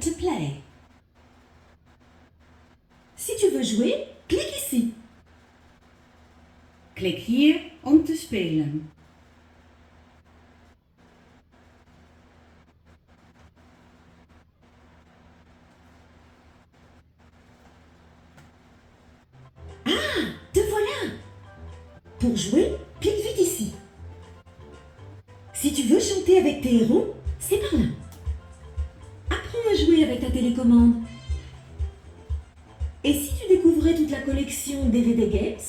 to play. Si tu veux jouer, clique ici. Klik hier om te spelen. Ah, te voilà! Pour jouer, clique vite ici. Si tu veux chanter avec tes héros, c'est par là. Apprends à jouer avec ta télécommande. Et si tu découvrais toute la collection DVD Games?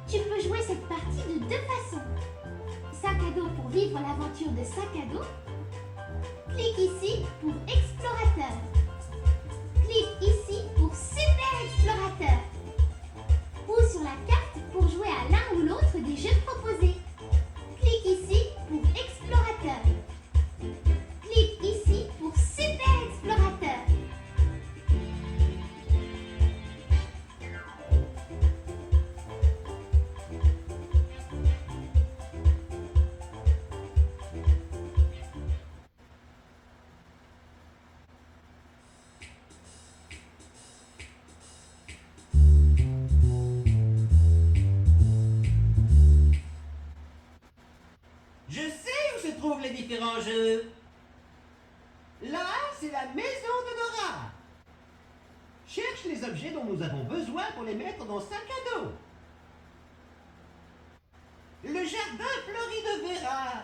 Tu peux jouer cette partie de deux façons. Sac à dos pour vivre l'aventure de sac à dos. Clique ici pour explorateur. Clique ici pour super explorateur. Ou sur la carte pour jouer à l'un ou l'autre des jeux proposés. Clique ici pour explorateur. Clique ici pour super explorateur. Je sais où se trouvent les différents jeux. Là, c'est la maison de Dora. Cherche les objets dont nous avons besoin pour les mettre dans le sac à dos. Le jardin fleuri de Vera.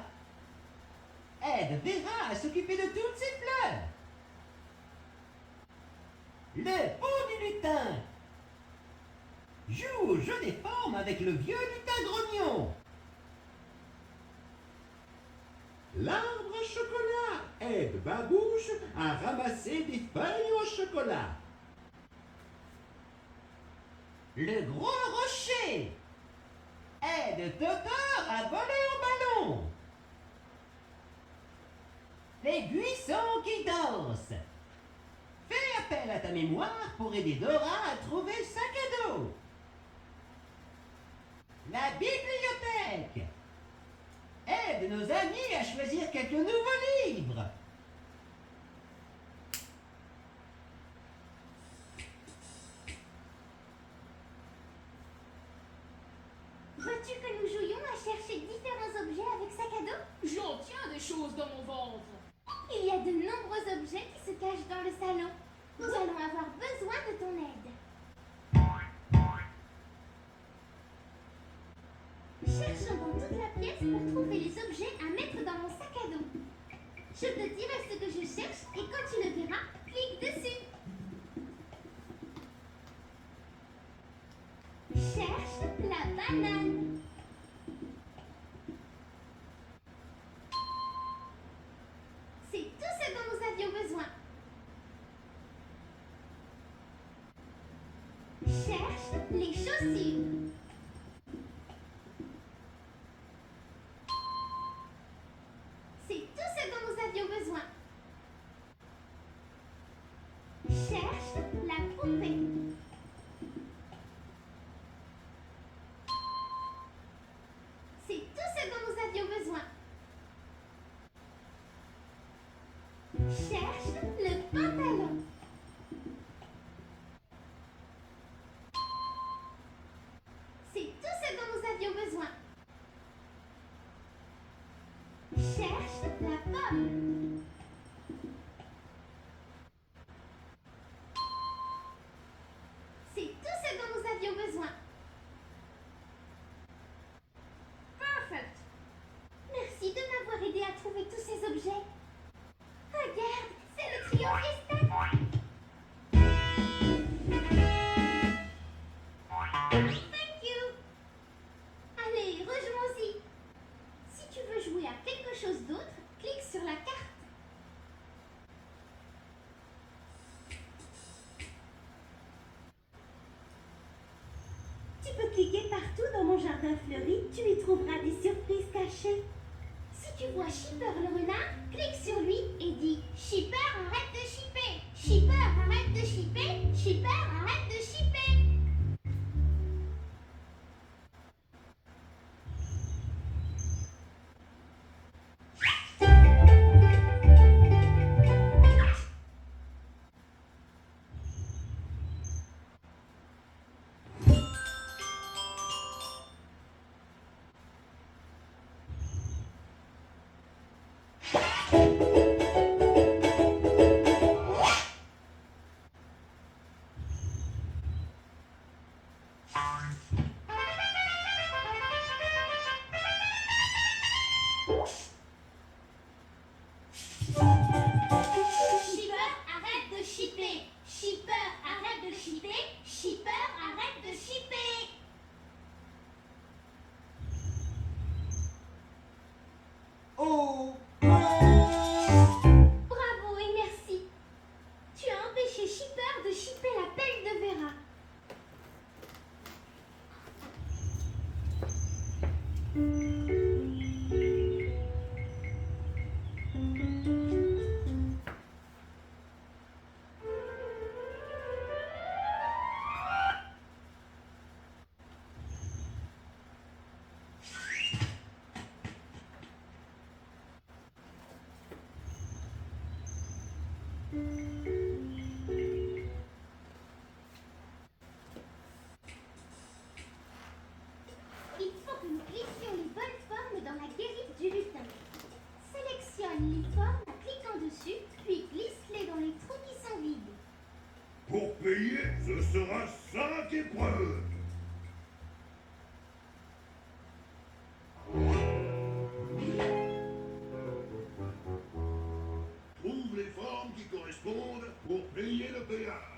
Aide Vera à s'occuper de toutes ses fleurs. Le pot du lutin. Joue au jeu des formes avec le vieux lutin grognon. L'arbre à chocolat aide Babouche à ramasser des feuilles au chocolat. Le gros rocher aide Totor à voler au ballon. Les buissons qui dansent. Fais appel à ta mémoire pour aider Dora à trouver le sac à dos. La bibliothèque aide nos amis à choisir quelques nouveaux livres. Veux-tu que nous jouions à chercher différents objets avec sac à dos? J'en tiens des choses dans mon ventre. Il y a de nombreux objets qui se cachent dans le salon. Nous allons avoir besoin de ton aide. Cherchons dans toute la pièce pour trouver les objets à mettre dans mon sac à dos. Je te dirai ce que je cherche et quand tu le verras, clique dessus. Cherche la banane. C'est tout ce dont nous avions besoin. Cherche les chaussures. C'est tout ce dont nous avions besoin. Cherche la poupée. C'est tout ce dont nous avions besoin. Cherche le pantalon. C'est tout ce dont nous avions besoin. Cherche la pomme. C'est tout ce dont nous avions besoin. Perfect. Merci de m'avoir aidé à trouver tous ces objets. Regarde, c'est le trio Estelle. jouer à quelque chose d'autre, clique sur la carte. Tu peux cliquer partout dans mon jardin fleuri, tu y trouveras des surprises cachées. Si tu vois Shipper le renard, clique sur lui et dis Shipper, arrête de shipper. Shipper, arrête de shipper. Shipper, arrête de shipper. Shipper, arrête de shipper. Shipper, arrête de shipper. Shipper, arrête de shipper. Oh! Bravo et merci. Tu as empêché Shipper de shipper la pelle de Vera. Il faut que nous glissions les bonnes formes dans la guérite du lutin. Sélectionne les formes en cliquant dessus, puis glisse-les dans les trous qui sont vides. Pour payer, ce sera 5 épreuves. Trouve les formes qui correspondent pour payer le péage.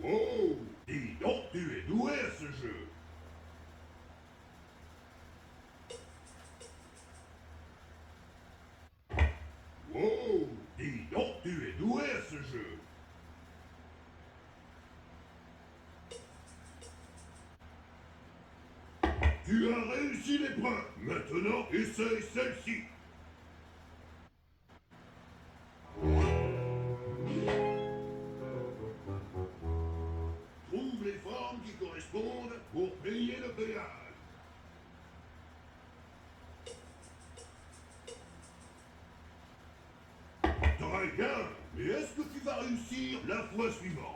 Wow! Dis donc, tu es doué à ce jeu. Wow! Dis donc, tu es doué à ce jeu. Tu as réussi l'épreuve. Maintenant, essaye celle-ci. Trouve les formes qui correspondent pour payer le péage. Très bien, mais est-ce que tu vas réussir la fois suivante?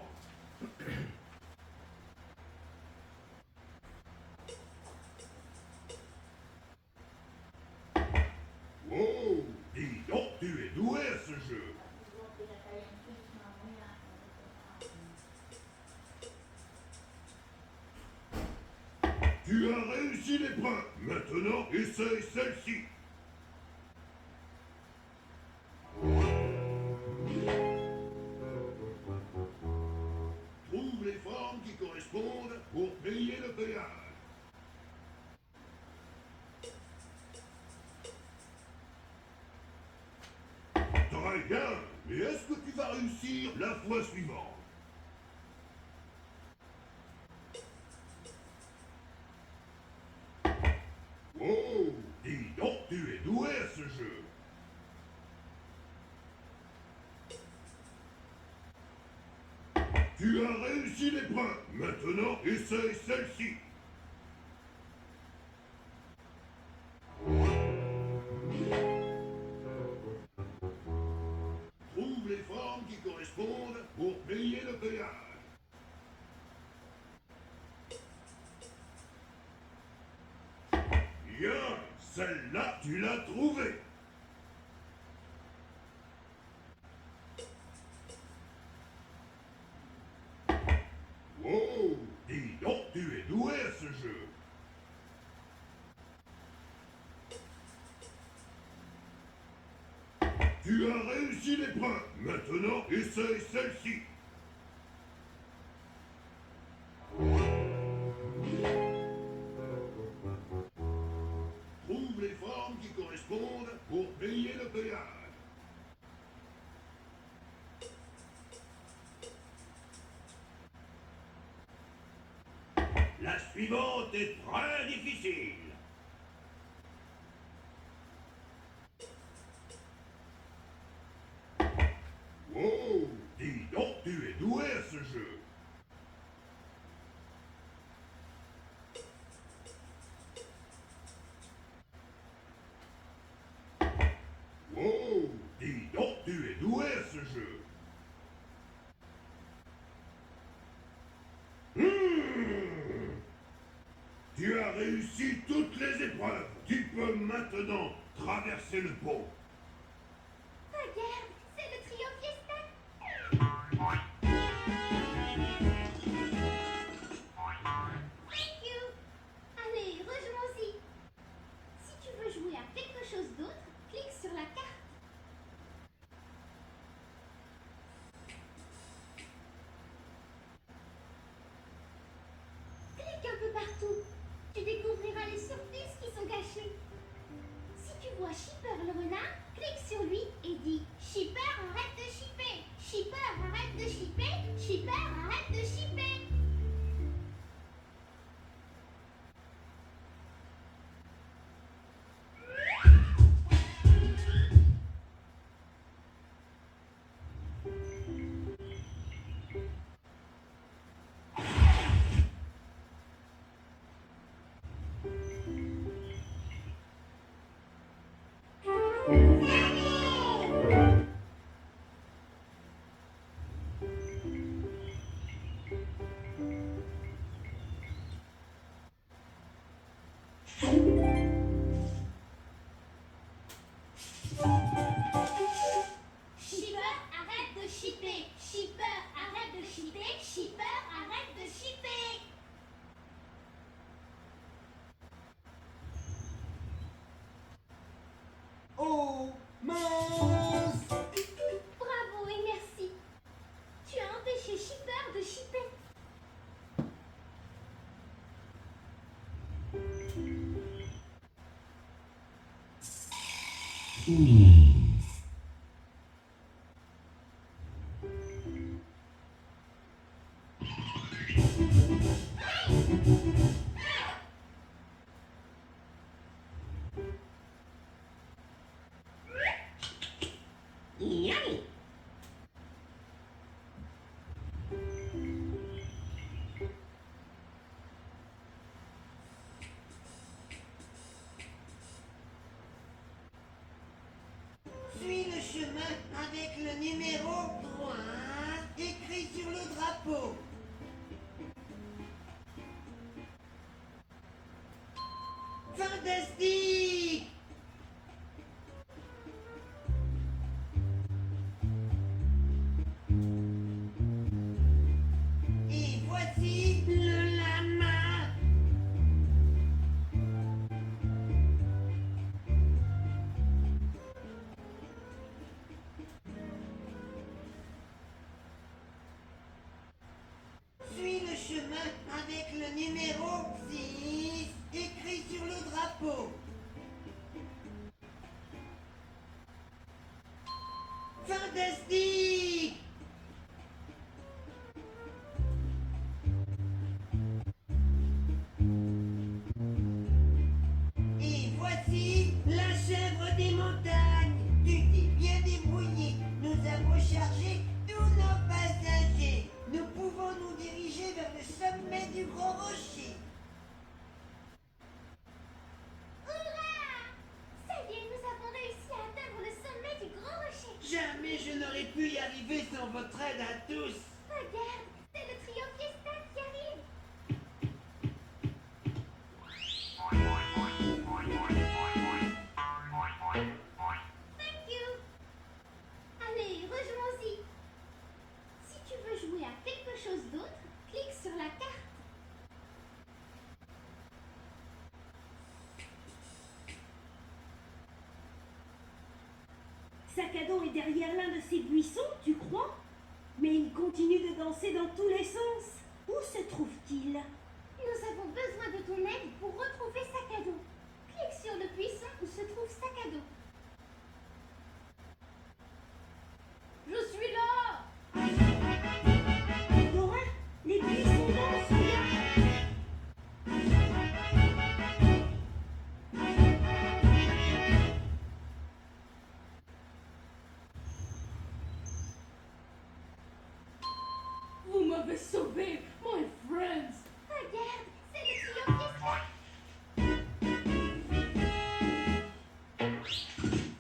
Oh, dis donc, tu es doué à ce jeu. Tu as réussi l'épreuve. Maintenant, essaye celle-ci. Trouve les formes qui correspondent pour payer le péage. Très bien, mais est-ce que tu vas réussir la fois suivante? Oh, dis donc, tu es doué à ce jeu. Tu as réussi l'épreuve. Maintenant, essaye celle-ci. Trouve les formes qui correspondent pour payer le péage. Bien, celle-là, tu l'as trouvée. Oh, dis donc, tu es doué à ce jeu. Tu as réussi l'épreuve. Maintenant, essaye celle-ci. suivante est très difficile. Wow, dis donc, tu es doué à ce jeu. Wow, dis donc, tu es doué à ce jeu. Tu as réussi toutes les épreuves. Tu peux maintenant traverser le pont. Regarde, c'est le trio Fiesta. Thank you. Allez, rejoins-y. Si tu veux jouer à quelque chose d'autre, clique sur la carte. Clique un peu partout. Tu découvriras les surprises qui sont cachées. Si tu vois Shipper le renard, clique sur lui et dis Shipper, arrête de shipper. Shipper, arrête de shipper. Shipper, arrête de shipper. Shipper, arrête de shipper. Shipper, arrête de shipper. Shipper, arrête de shipper. Oh, mince! Bravo et merci. Tu as empêché Shipper de shipper. Yummy! Suis le chemin avec le numéro 3 écrit sur le drapeau. Fantastique! Et voici le lama. Suis le chemin avec le numéro 6 écrit sur le drapeau. Fantastique! Et voici la chèvre des montagnes. Tu t'es bien débrouillé. Nous avons chargé tous nos passagers. Nous pouvons nous diriger vers le sommet du Grand Rocher. Hurrah! Ça y est, nous avons réussi à atteindre le sommet du Grand Rocher. Jamais je n'aurais pu y arriver sans votre aide à tous. Regarde, c'est le trio Fiesta qui arrive. Thank you. Allez, rejoins-y. Si tu veux jouer à quelque chose d'autre, clique sur la carte. Sac à dos est derrière l'un de ces buissons, tu crois? Mais il continue de danser dans tous les sens. Où se trouve-t-il? Nous avons besoin de ton aide pour retrouver Sac à dos. Clique sur le buisson où se trouve Sac à dos. Je suis là! Dora, les buissons dansent, regarde! m'avez sauvé, my friends. Regarde, c'est le trio Fiesta.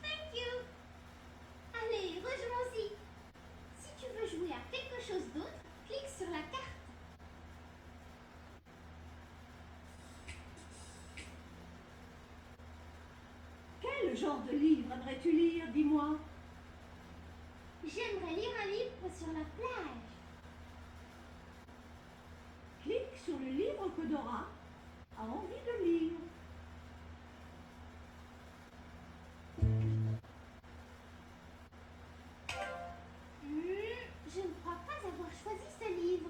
Thank you. Allez, rejoins-y. Si tu veux jouer à quelque chose d'autre, clique sur la carte. Quel genre de livre aimerais-tu lire, dis-moi? J'aimerais lire un livre sur la plage. Clique sur le livre que Dora a envie de lire. Je ne crois pas avoir choisi ce livre.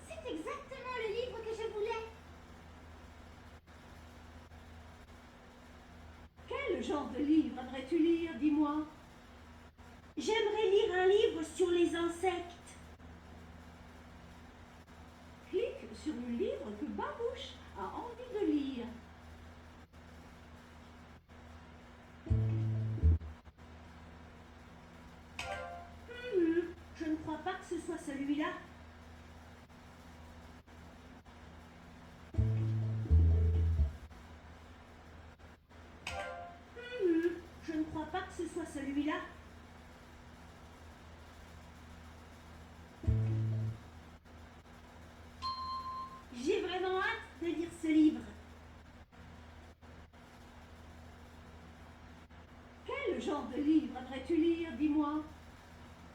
C'est exactement le livre que je voulais. Quel genre de livre aimerais-tu lire, dis-moi? J'aimerais lire un livre sur les insectes. Clique sur le livre que Babouche a envie de lire. Je ne crois pas que ce soit celui-là. Je ne crois pas que ce soit celui-là. J'ai vraiment hâte de lire ce livre. Quel genre de livre aimerais-tu lire, dis-moi?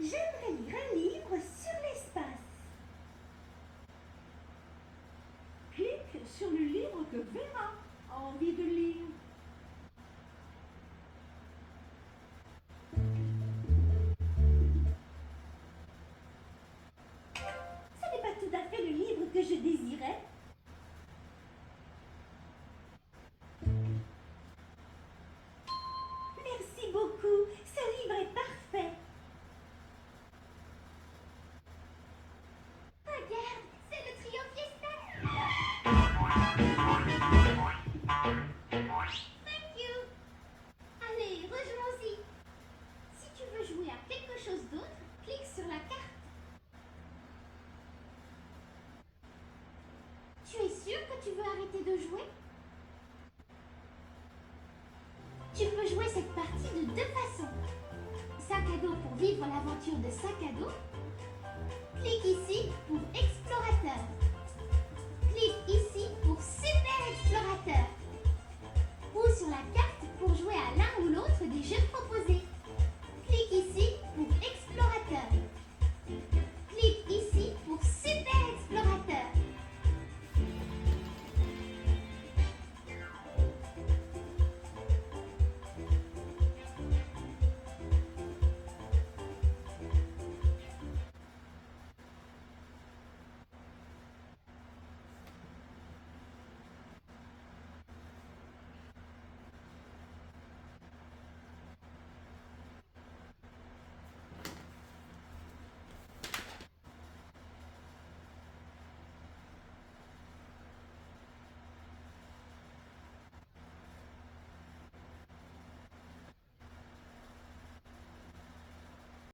J'aimerais lire un livre sur l'espace. Clique sur le livre que Vera a envie de lire. Ce n'est pas tout à fait le livre que je désirais. Merci beaucoup, ce livre est parfait. Regarde, c'est le trio Fiesta. Thank you. Allez, rejoins-y. Si tu veux jouer à quelque chose d'autre, clique sur la carte. Tu es sûr que tu veux arrêter de jouer? Tu peux jouer cette partie de deux façons. Sac à dos pour vivre l'aventure de sac à dos. Clique ici pour explorateur. Clique ici pour super explorateur. Ou sur la carte pour jouer à l'un ou l'autre des jeux proposés.